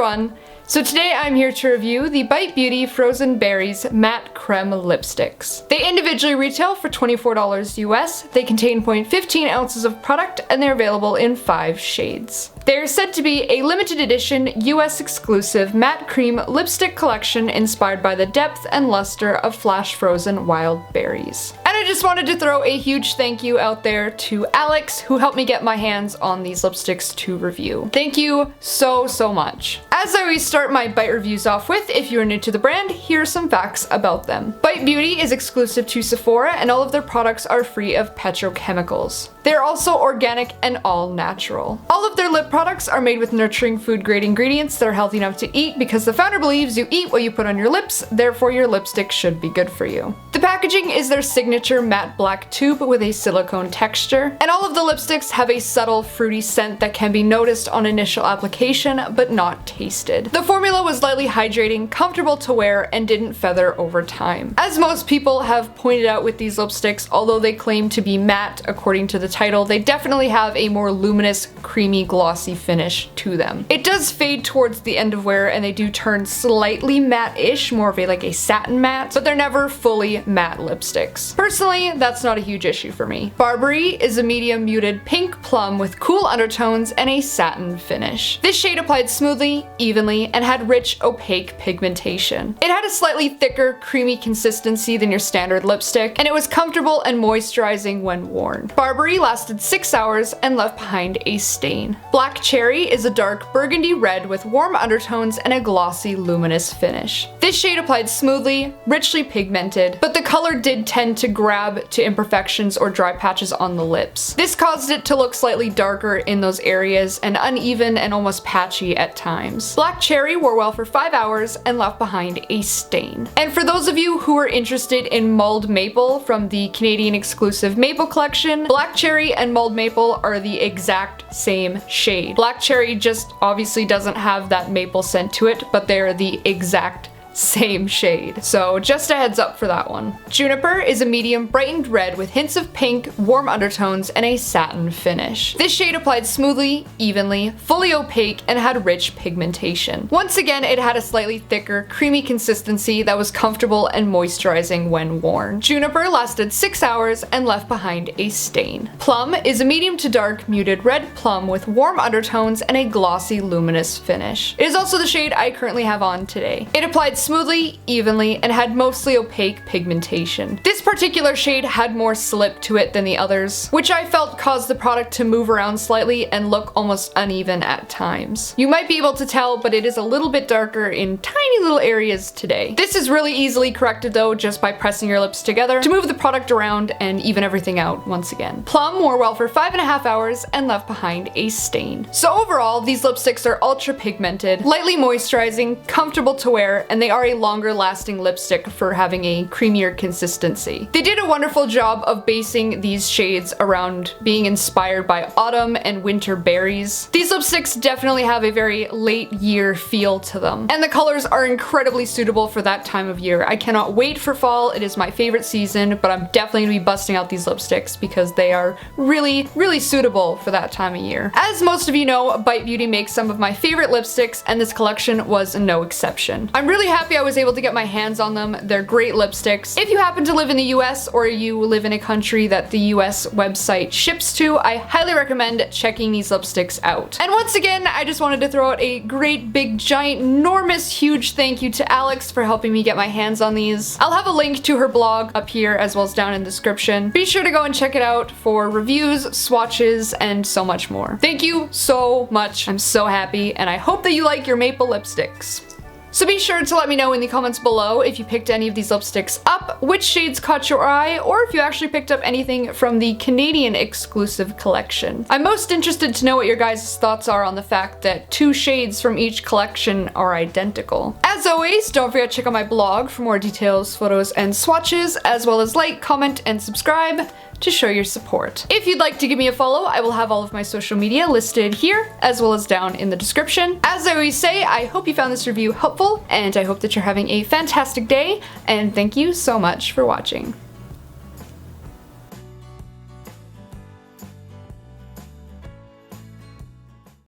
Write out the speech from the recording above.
everyone! So today I'm here to review the Bite Beauty Frozen Berries Matte Creme Lipsticks. They individually retail for $24 US, they contain 0.15 ounces of product, and they're available in 5 shades. They're said to be a limited edition, US exclusive matte cream lipstick collection inspired by the depth and luster of flash frozen wild berries. And I just wanted to throw a huge thank you out there to Alex, who helped me get my hands on these lipsticks to review. Thank you so much. As I always start my Bite reviews off with, if you're new to the brand, here are some facts about them. Bite Beauty is exclusive to Sephora, and all of their products are free of petrochemicals. They're also organic and all natural. All of their lip products are made with nurturing food-grade ingredients that are healthy enough to eat because the founder believes you eat what you put on your lips, therefore your lipstick should be good for you. The packaging is their signature matte black tube with a silicone texture, and all of the lipsticks have a subtle fruity scent that can be noticed on initial application but not tasted. The formula was lightly hydrating, comfortable to wear, and didn't feather over time. As most people have pointed out with these lipsticks, although they claim to be matte according to the title, they definitely have a more luminous, creamy, glossy finish to them. It does fade towards the end of wear and they do turn slightly matte-ish, more of a satin matte, but they're never fully matte lipsticks. Personally, that's not a huge issue for me. Barberie is a medium muted pink plum with cool undertones and a satin finish. This shade applied smoothly, evenly, and had rich, opaque pigmentation. It had a slightly thicker, creamy consistency than your standard lipstick, and it was comfortable and moisturizing when worn. Barberie lasted 6 hours and left behind a stain. Black Cherry is a dark burgundy red with warm undertones and a glossy, luminous finish. This shade applied smoothly, richly pigmented, but the color did tend to grab to imperfections or dry patches on the lips. This caused it to look slightly darker in those areas and uneven and almost patchy at times. Black Cherry wore well for 5 hours and left behind a stain. And for those of you who are interested in Mulled Maple from the Canadian exclusive Maple collection, Black Cherry and Mulled Maple are the exact same shade. Black Cherry just obviously doesn't have that maple scent to it, but they're the exact same shade. So just a heads up for that one. Juniper is a medium brightened red with hints of pink, warm undertones, and a satin finish. This shade applied smoothly, evenly, fully opaque, and had rich pigmentation. Once again, it had a slightly thicker, creamy consistency that was comfortable and moisturizing when worn. Juniper lasted 6 hours and left behind a stain. Plum is a medium to dark muted red plum with warm undertones and a glossy, luminous finish. It is also the shade I currently have on today. It applied smoothly, evenly, and had mostly opaque pigmentation. This particular shade had more slip to it than the others, which I felt caused the product to move around slightly and look almost uneven at times. You might be able to tell, but it is a little bit darker in tiny little areas today. This is really easily corrected though, just by pressing your lips together to move the product around and even everything out once again. Plum wore well for 5.5 hours and left behind a stain. So overall, these lipsticks are ultra pigmented, lightly moisturizing, comfortable to wear, and they are a longer lasting lipstick for having a creamier consistency. They did a wonderful job of basing these shades around being inspired by autumn and winter berries. These lipsticks definitely have a very late year feel to them, and the colors are incredibly suitable for that time of year. I cannot wait for fall. It is my favorite season, but I'm definitely gonna be busting out these lipsticks because they are really suitable for that time of year. As most of you know, Bite Beauty makes some of my favorite lipsticks, and this collection was no exception. I'm really happy I was able to get my hands on them. They're great lipsticks. If you happen to live in the US or you live in a country that the US website ships to, I highly recommend checking these lipsticks out. And once again, I just wanted to throw out a great big giant enormous huge thank you to Alex for helping me get my hands on these. I'll have a link to her blog up here as well as down in the description. Be sure to go and check it out for reviews, swatches, and so much more. Thank you so much. I'm so happy, and I hope that you like your maple lipsticks. So be sure to let me know in the comments below if you picked any of these lipsticks up, which shades caught your eye, or if you actually picked up anything from the Canadian exclusive collection. I'm most interested to know what your guys' thoughts are on the fact that 2 shades from each collection are identical. As always, don't forget to check out my blog for more details, photos, and swatches, as well as like, comment, and subscribe to show your support. If you'd like to give me a follow, I will have all of my social media listed here, as well as down in the description. As I always say, I hope you found this review helpful, and I hope that you're having a fantastic day, and thank you so much for watching.